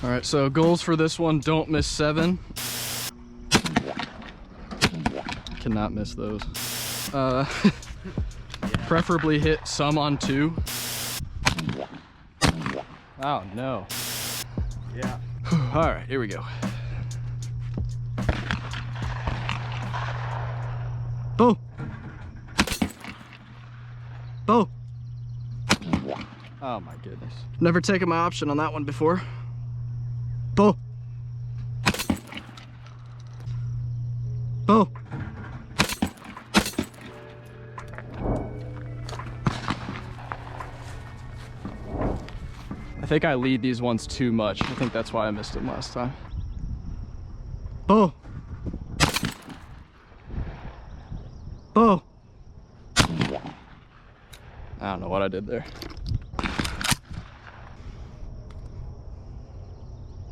All right, so goals for this one, don't miss 7. Cannot miss those. Preferably hit some on 2. Oh no. Yeah. All right, here we go. Boom. Boom. Oh my goodness. Never taken my option on that one before. Boom. Boom. I think I lead these ones too much. I think that's why I missed them last time. Boom. Boom. I don't know what I did there.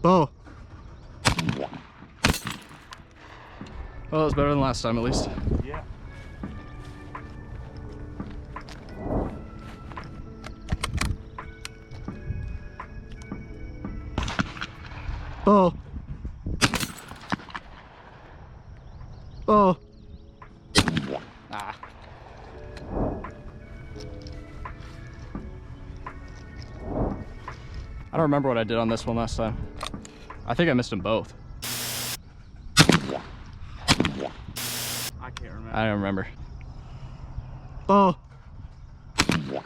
Boom. Well, it was better than last time at least. Yeah. Oh. Oh. Ah. I don't remember what I did on this one last time. I think I missed them both. I can't remember. I don't remember. Oh. I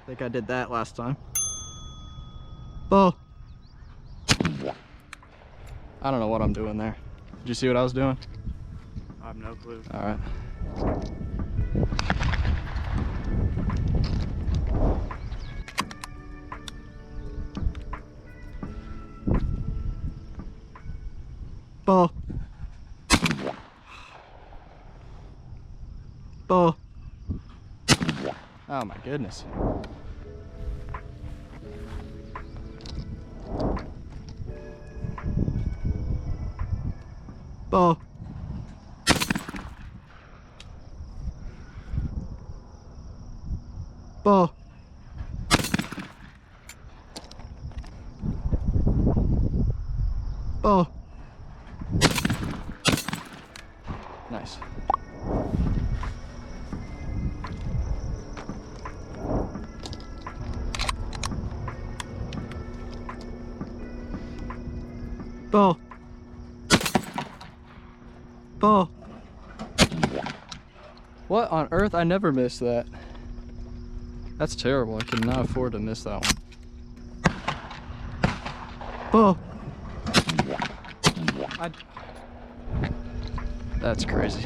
think I did that last time. Oh. I don't know what I'm doing there. Did you see what I was doing? I have no clue. All right. Ball. Ball. Oh my goodness. Ball. Ball. Ball. Nice. Ball. Ball. What on earth? I never missed that. That's terrible. I cannot afford to miss that one. Ball. That's crazy.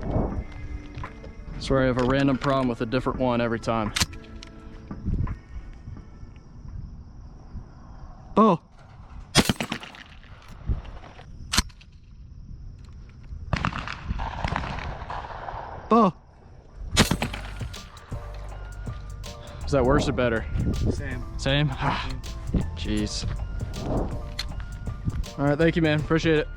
I swear I have a random problem with a different one every time. Ball. Ball. Is that worse or better? Same. Same? Jeez. All right, thank you, man. Appreciate it.